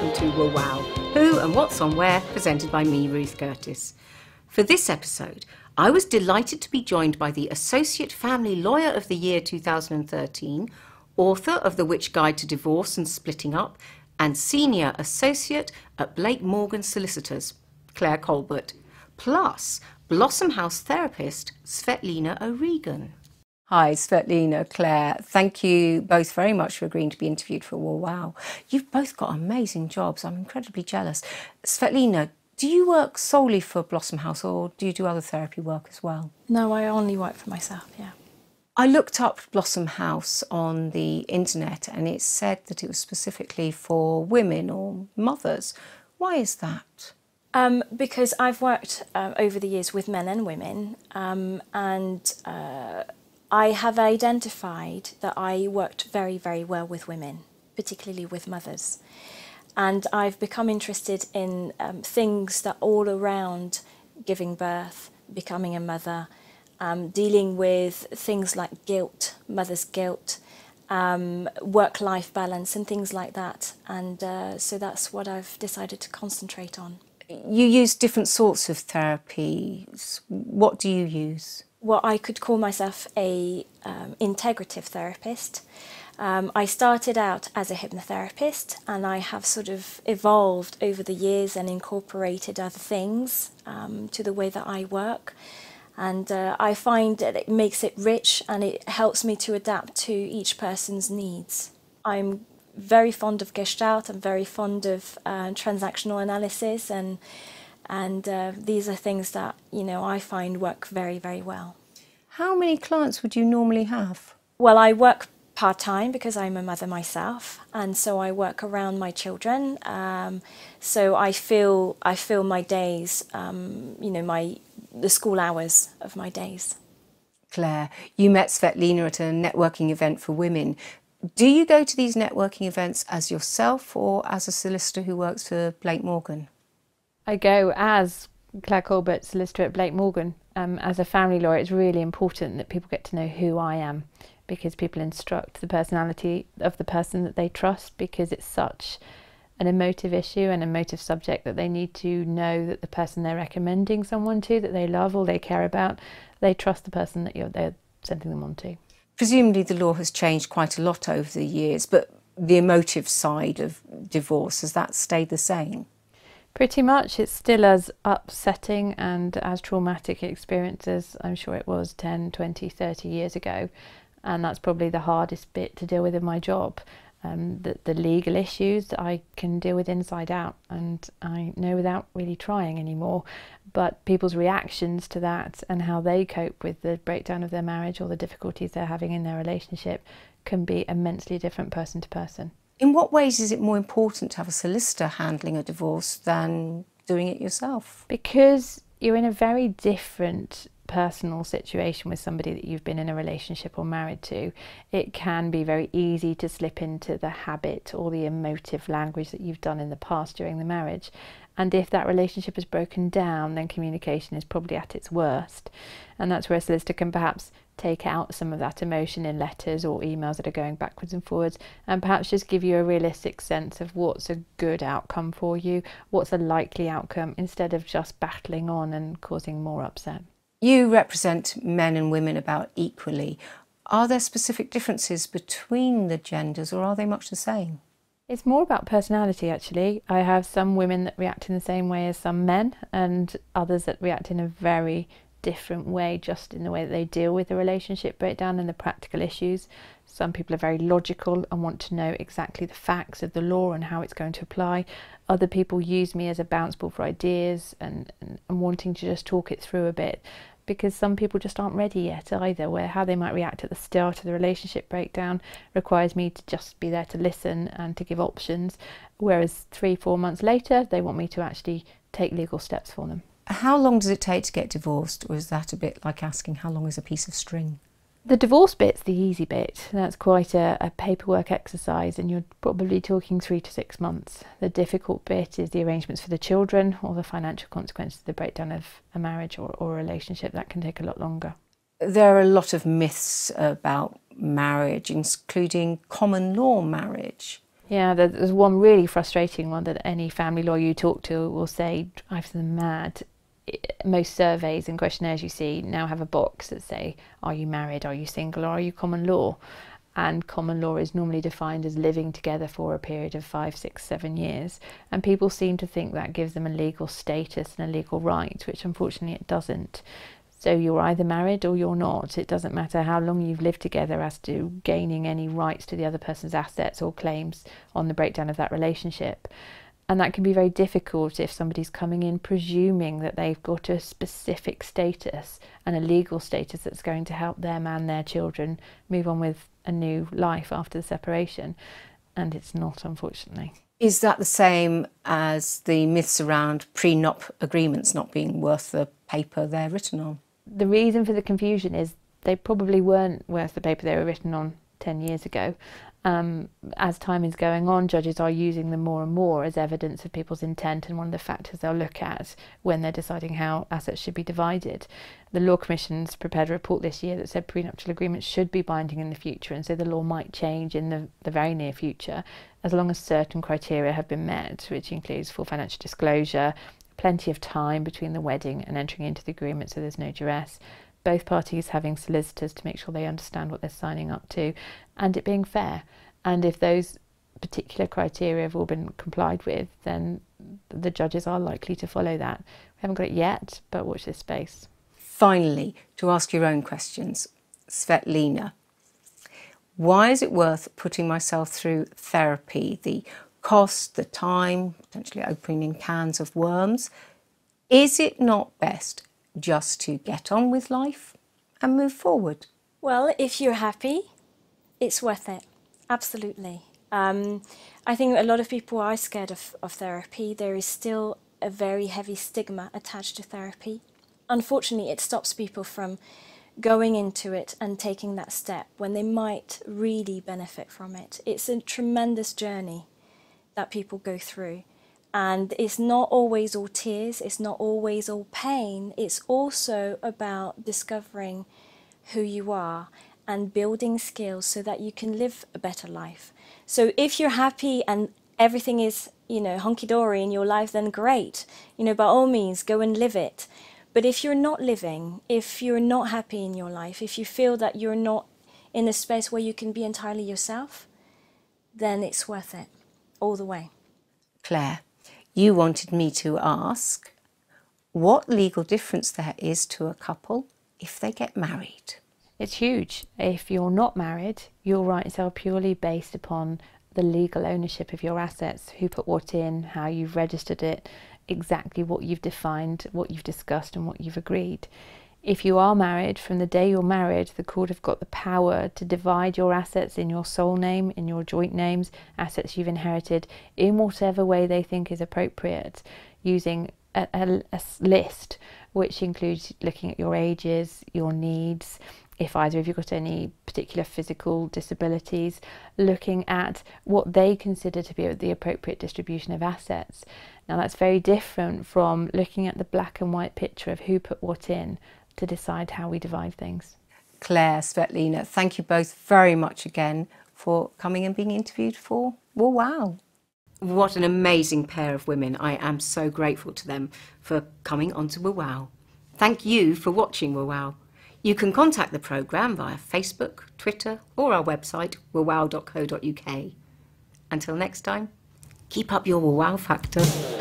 welcome to WAWOW, Who and What's on Where, presented by me, Ruth Curtis. For this episode, I was delighted to be joined by the Associate Family Lawyer of the Year 2013, author of The Witch Guide to Divorce and Splitting Up, and Senior Associate at Blake Morgan Solicitors, Claire Colbert, plus Blossom House therapist Svetlina O'Regan. Hi, Svetlina, Claire. Thank you both very much for agreeing to be interviewed for WAWOW. You've both got amazing jobs. I'm incredibly jealous. Svetlina, do you work solely for Blossom House or do you do other therapy work as well? No, I only work for myself, yeah. I looked up Blossom House on the internet and it said that it was specifically for women or mothers. Why is that? Because I've worked over the years with men and women I have identified that I worked very, very well with women, particularly with mothers. And I've become interested in things that all around giving birth, becoming a mother, dealing with things like guilt, mother's guilt, work-life balance and things like that. And so that's what I've decided to concentrate on. You use different sorts of therapies. What do you use? Well, I could call myself a integrative therapist. I started out as a hypnotherapist and I have sort of evolved over the years and incorporated other things to the way that I work. And I find that it makes it rich and it helps me to adapt to each person's needs. I'm very fond of Gestalt, I'm very fond of transactional analysis and these are things that, you know, I find work very, very well. How many clients would you normally have? Well, I work part-time because I'm a mother myself, and so I work around my children. So I fill my days, you know, the school hours of my days. Claire, you met Svetlina at a networking event for women. Do you go to these networking events as yourself or as a solicitor who works for Blake Morgan? I go as Claire Colbert, solicitor at Blake Morgan. As a family lawyer, it's really important that people get to know who I am because people instruct the personality of the person that they trust because it's such an emotive issue and emotive subject that they need to know that the person they're recommending someone to that they love or they care about, they trust the person that they're sending them on to. Presumably the law has changed quite a lot over the years, but the emotive side of divorce, has that stayed the same? Pretty much. It's still as upsetting and as traumatic experience as I'm sure it was 10, 20, 30 years ago. And that's probably the hardest bit to deal with in my job. The legal issues that I can deal with inside out and I know without really trying anymore. But people's reactions to that and how they cope with the breakdown of their marriage or the difficulties they're having in their relationship can be immensely different person to person. In what ways is it more important to have a solicitor handling a divorce than doing it yourself? Because you're in a very different personal situation with somebody that you've been in a relationship or married to. It can be very easy to slip into the habit or the emotive language that you've done in the past during the marriage. And if that relationship is broken down, then communication is probably at its worst. And that's where a solicitor can perhaps take out some of that emotion in letters or emails that are going backwards and forwards and perhaps just give you a realistic sense of what's a good outcome for you, what's a likely outcome, instead of just battling on and causing more upset. You represent men and women about equally. Are there specific differences between the genders or are they much the same? It's more about personality, actually. I have some women that react in the same way as some men and others that react in a very different way, just in the way that they deal with the relationship breakdown and the practical issues. Some people are very logical and want to know exactly the facts of the law and how it's going to apply. Other people use me as a bounce ball for ideas and wanting to just talk it through a bit, because some people just aren't ready yet either, where how they might react at the start of the relationship breakdown requires me to just be there to listen and to give options, whereas 3-4 months later they want me to actually take legal steps for them. How long does it take to get divorced, or is that a bit like asking how long is a piece of string? The divorce bit's the easy bit. That's quite a paperwork exercise and you're probably talking 3 to 6 months. The difficult bit is the arrangements for the children or the financial consequences of the breakdown of a marriage or a relationship. That can take a lot longer. There are a lot of myths about marriage, including common law marriage. Yeah, there's one really frustrating one that any family lawyer you talk to will say drives them mad. Most surveys and questionnaires you see now have a box that say, are you married, are you single, or are you common law? And common law is normally defined as living together for a period of 5, 6, 7 years. And people seem to think that gives them a legal status and a legal right, which unfortunately it doesn't. So you're either married or you're not. It doesn't matter how long you've lived together as to gaining any rights to the other person's assets or claims on the breakdown of that relationship. And that can be very difficult if somebody's coming in presuming that they've got a specific status and a legal status that's going to help them and their children move on with a new life after the separation. And it's not, unfortunately. Is that the same as the myths around prenup agreements not being worth the paper they're written on? The reason for the confusion is they probably weren't worth the paper they were written on 10 years ago. As time is going on, judges are using them more and more as evidence of people's intent, and one of the factors they'll look at when they're deciding how assets should be divided. The Law Commission's prepared a report this year that said prenuptial agreements should be binding in the future, and so the law might change in the very near future as long as certain criteria have been met, which includes full financial disclosure, plenty of time between the wedding and entering into the agreement so there's no duress, both parties having solicitors to make sure they understand what they're signing up to, and it being fair. And if those particular criteria have all been complied with, then the judges are likely to follow that. We haven't got it yet, but watch this space. Finally, to ask your own questions, Svetlina, why is it worth putting myself through therapy? The cost, the time, potentially opening cans of worms. Is it not best just to get on with life and move forward? Well, if you're happy, it's worth it. Absolutely. I think a lot of people are scared of therapy. There is still a very heavy stigma attached to therapy. Unfortunately, it stops people from going into it and taking that step when they might really benefit from it. It's a tremendous journey that people go through. And it's not always all tears, it's not always all pain. It's also about discovering who you are and building skills so that you can live a better life. So if you're happy and everything is, hunky-dory in your life, then great. By all means, go and live it. But if you're not living, if you're not happy in your life, if you feel that you're not in a space where you can be entirely yourself, then it's worth it all the way. Claire, you wanted me to ask what legal difference there is to a couple if they get married. It's huge. If you're not married, your rights are purely based upon the legal ownership of your assets, who put what in, how you've registered it, exactly what you've defined, what you've discussed and what you've agreed. If you are married, from the day you're married, the court have got the power to divide your assets in your sole name, in your joint names, assets you've inherited, in whatever way they think is appropriate, using a list which includes looking at your ages, your needs, if either of you got any particular physical disabilities, looking at what they consider to be the appropriate distribution of assets. Now that's very different from looking at the black and white picture of who put what in to decide how we divide things. Claire, Svetlina, thank you both very much again for coming and being interviewed for WAWOW. What an amazing pair of women. I am so grateful to them for coming onto WAWOW. Thank you for watching WAWOW. You can contact the programme via Facebook, Twitter or our website wawow.co.uk. Until next time, keep up your WAWOW factor.